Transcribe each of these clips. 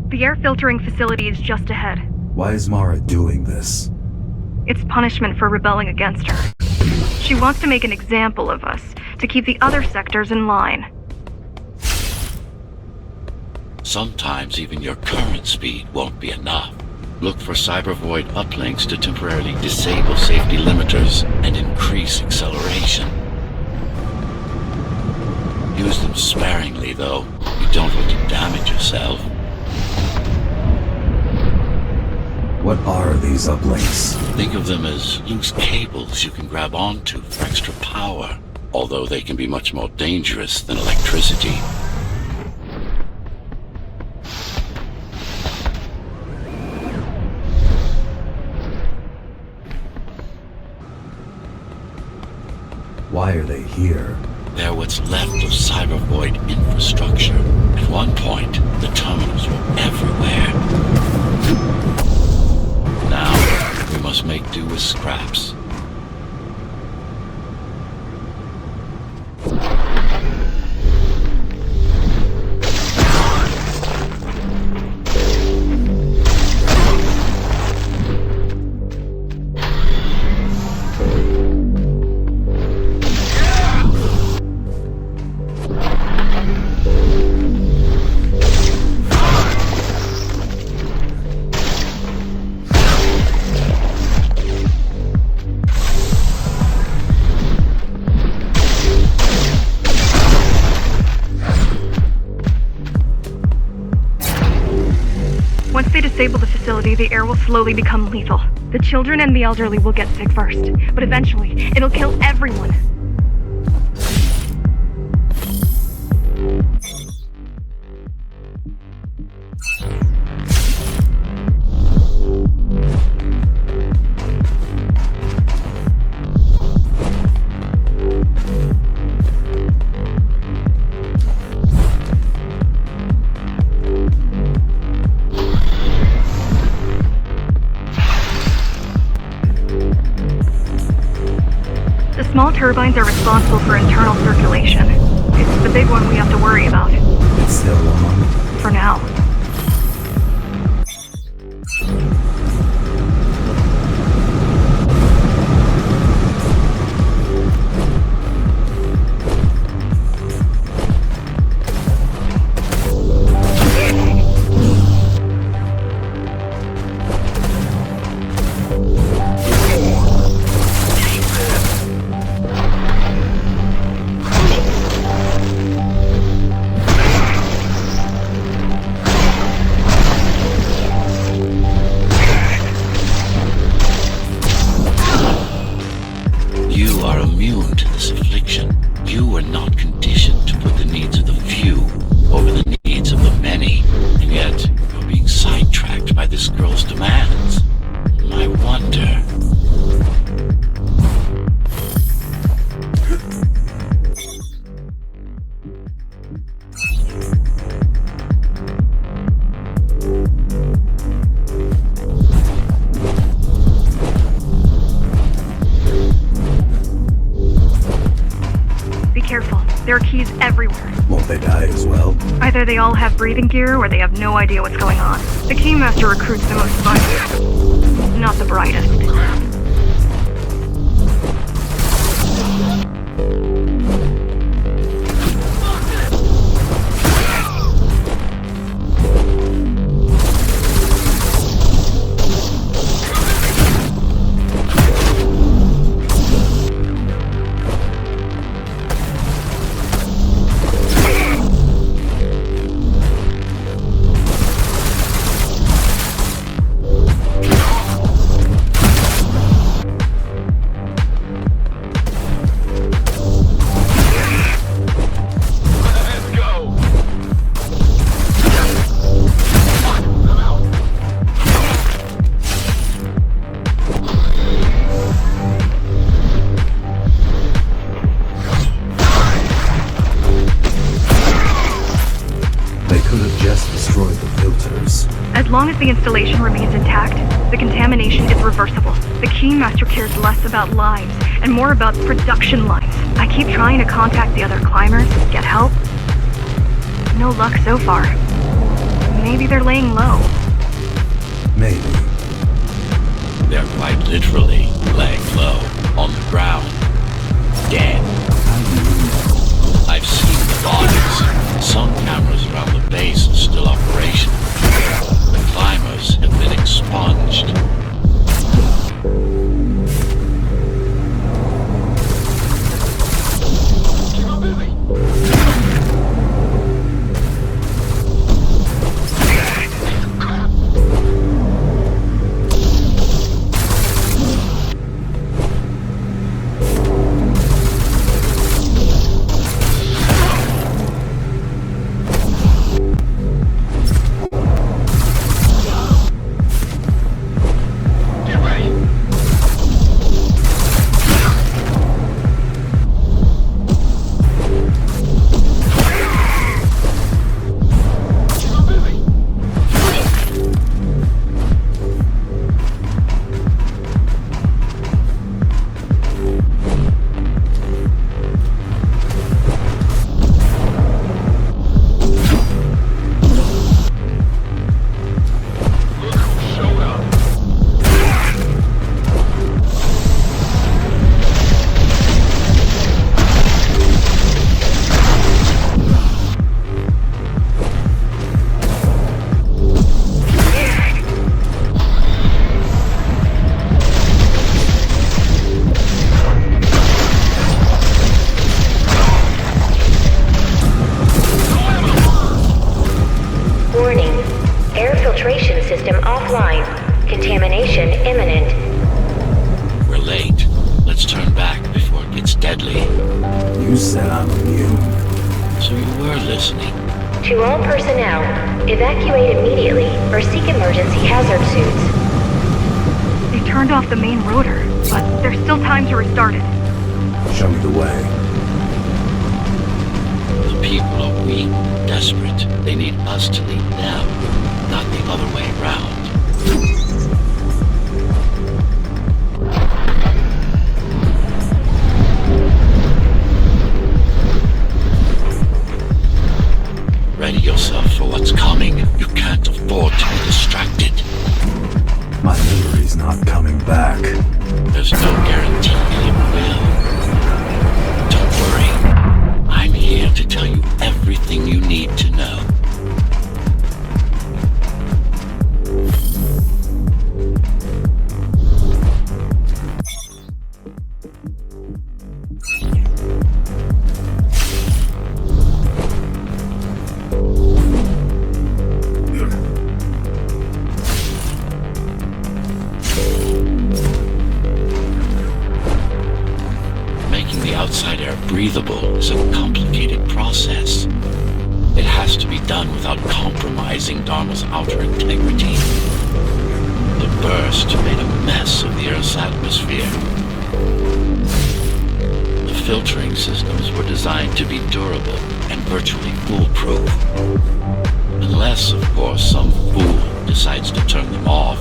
The air filtering facility is just ahead. Why is Mara doing this? It's punishment for rebelling against her. She wants to make an example of us, to keep the other sectors in line. Sometimes even your current speed won't be enough. Look for cybervoid uplinks to temporarily disable safety limiters and increase acceleration. Use them sparingly, though. You don't want to damage yourself. What are these uplinks? Think of them as loose cables you can grab onto for extra power, although they can be much more dangerous than electricity. Why are they here? They're what's left of cybervoid infrastructure. At one point, the terminals were everywhere. Now, we must make do with scraps. Once they disable the facility, the air will slowly become lethal. The children and the elderly will get sick first, but eventually, it'll kill everyone. Small turbines are responsible for internal circulation. It's the big one we have to worry about. It's still on. For now. You are immune to this affliction. You are not conditioned to put the needs of the few over the needs of the many. And yet, you're being sidetracked by this girl's demands. I wonder... Careful. There are keys everywhere. Won't they die as well? Either they all have breathing gear or they have no idea what's going on. The Keymaster recruits the most fun. Not the brightest. As long as the installation remains intact, the contamination is reversible. The Keymaster cares less about lives and more about production lines. I keep trying to contact the other climbers, get help. No luck so far. Maybe Maybe they're laying low. Maybe. They're quite literally laying low on the ground. Dead. How do you know? I've seen the bodies. Some cameras around the base are still operational. The climbers have been expunged. Contamination imminent. We're late. Let's turn back before it gets deadly. You said I'm immune. So you were listening. To all personnel, evacuate immediately or seek emergency hazard suits. They turned off the main rotor, but there's still time to restart it. Show me the way. The people are weak, desperate. They need us to lead them, not the other way around. Ready yourself for what's coming. You can't afford to be distracted. My memory's not coming back. There's no guarantee it will. Don't worry. I'm here to tell you everything you need to know. Outside air breathable is a complicated process. It has to be done without compromising Dharma's outer integrity. The burst made a mess of the Earth's atmosphere. The filtering systems were designed to be durable and virtually foolproof. Unless, of course, some fool decides to turn them off.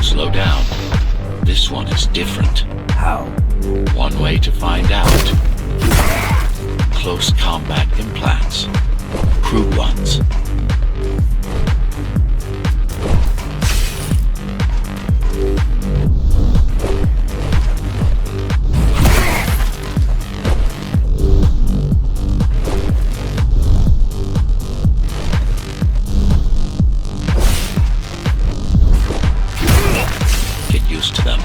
Slow down. This one is different. How? One way to find out. Close combat implants. Crude ones. To them.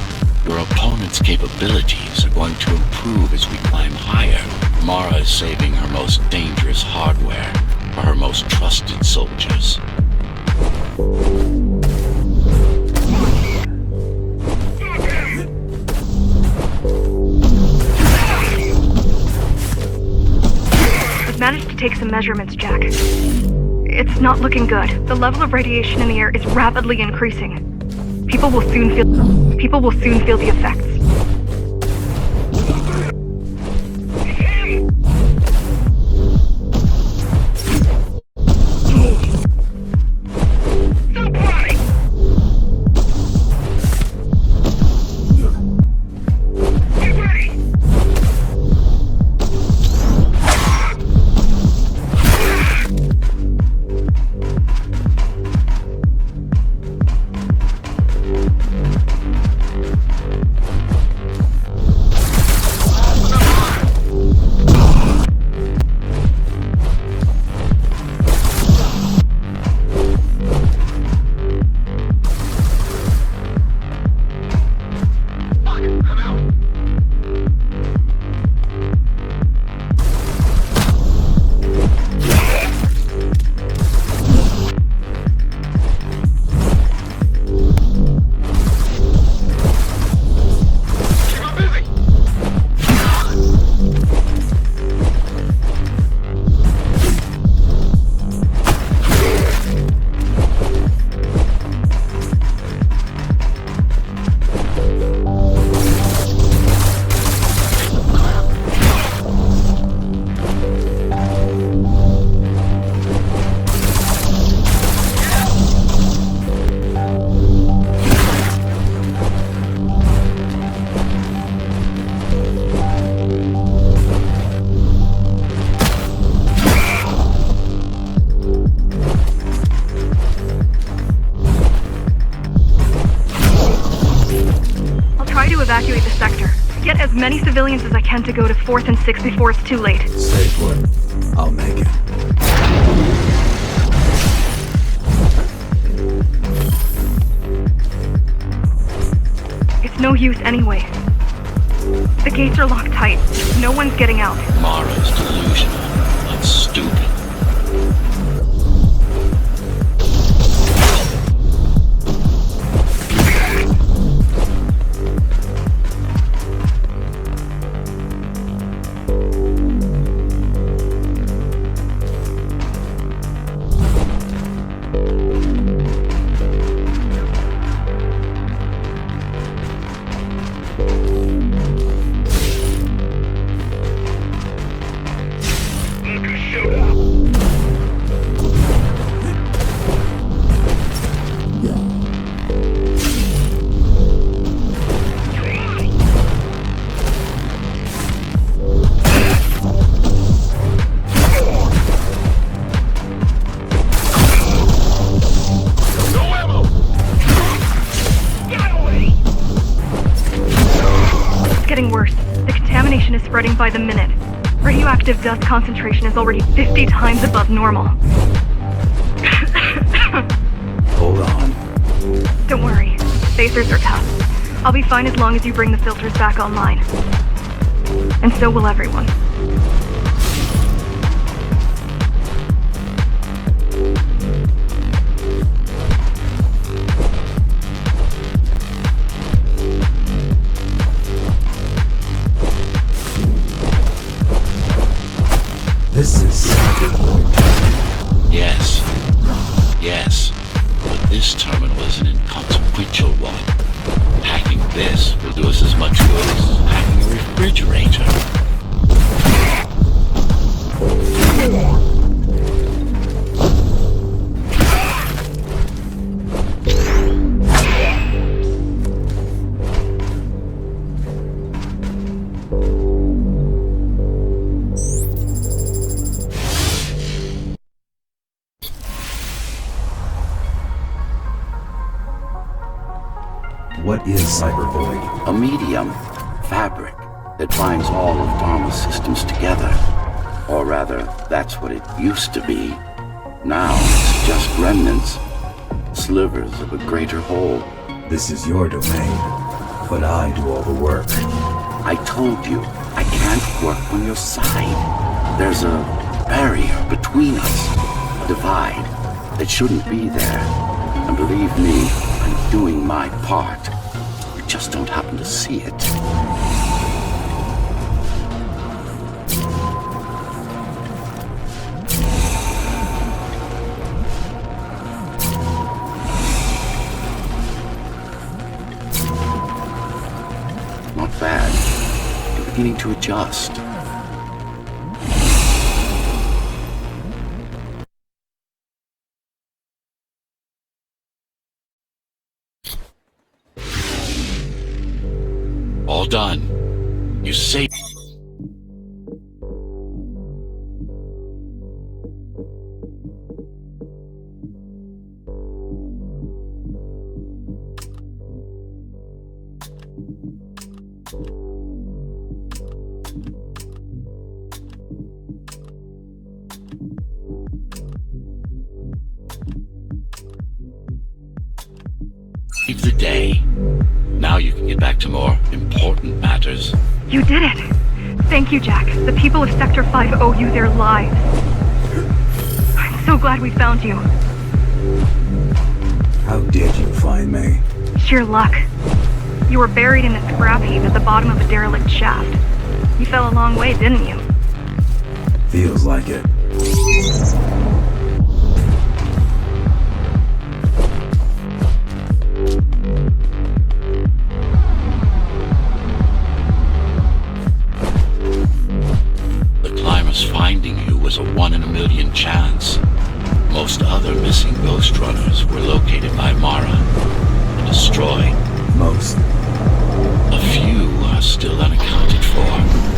Your opponent's capabilities are going to improve as we climb higher. Mara is saving her most dangerous hardware for her most trusted soldiers. I've managed to take some measurements, Jack. It's not looking good. The level of radiation in the air is rapidly increasing. People will soon feel the effects. evacuate the sector. Get as many civilians as I can to go to 4th and 6th before it's too late. Stay put. I'll make it. It's no use anyway. The gates are locked tight. No one's getting out. Mara's delusional. I'm stupid. Spreading by the minute. Radioactive dust concentration is already 50 times above normal. Hold on. Don't worry. Phasers are tough. I'll be fine as long as you bring the filters back online. And so will everyone. This is Yes. Yes. But this terminal is an inconsequential one. Hacking this will do us as much good as hacking a refrigerator. What is Cybervoid? A medium, fabric, that binds all of Dharma's systems together. Or rather, that's what it used to be. Now, it's just remnants, slivers of a greater whole. This is your domain, but I do all the work. I told you, I can't work on your side. There's a barrier between us, a divide that shouldn't be there. And believe me, I'm doing my part. You just don't happen to see it. Not bad. You're beginning to adjust. All done. You saved. The day. Now you can get back to more important matters. You did it! Thank you, Jack. The people of Sector 5 owe you their lives. I'm so glad we found you. How did you find me? Sheer luck. You were buried in a scrap heap at the bottom of a derelict shaft. You fell a long way, didn't you? Feels like it. Finding you was a 1 in a million chance. Most other missing Ghostrunners were located by Mara and destroyed. Most. A few are still unaccounted for.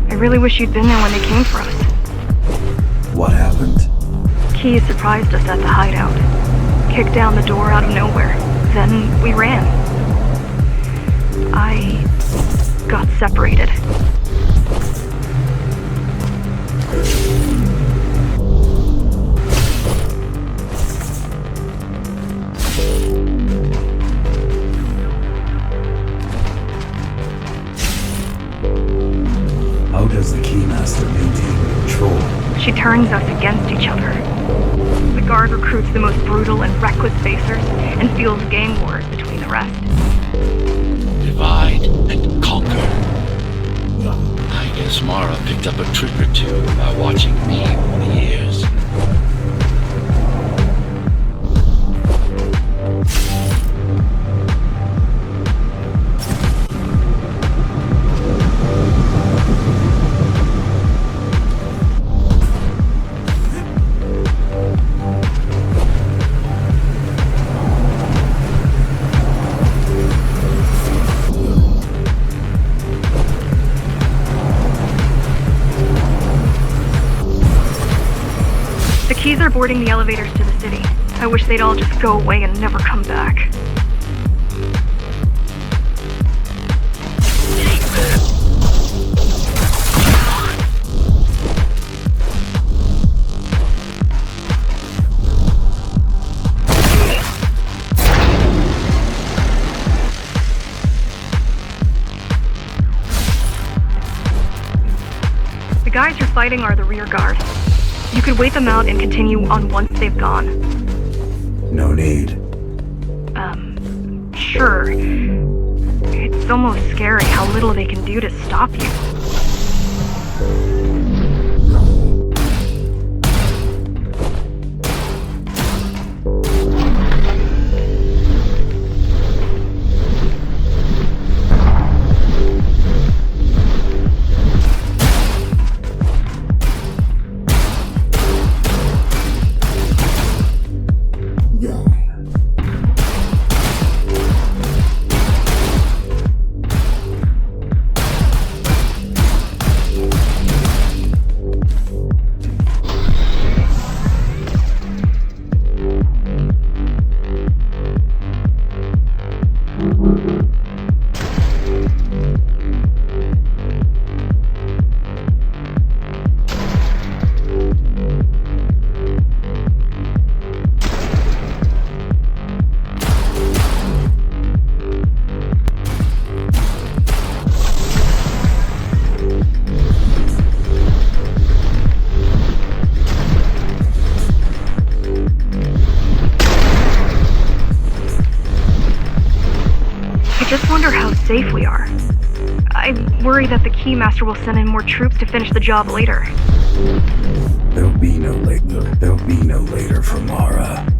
I really wish you'd been there when they came for us. What happened? Keys surprised us at the hideout. Kicked down the door out of nowhere. Then we ran. I got separated. How does the Keymaster maintain control? She turns us against each other. The guard recruits the most brutal and reckless facers and fuels gang wars between the rest. Divide and conquer. I guess Mara picked up a trick or two by watching me over the years. The keys are boarding the elevators to the city. I wish they'd all just go away and never come back. The guys you're fighting are the rear guard. You could wait them out and continue on once they've gone. No need. Sure. It's almost scary how little they can do to stop you. I just wonder how safe we are. I worry that the Keymaster will send in more troops to finish the job later. There'll be no later for Mara.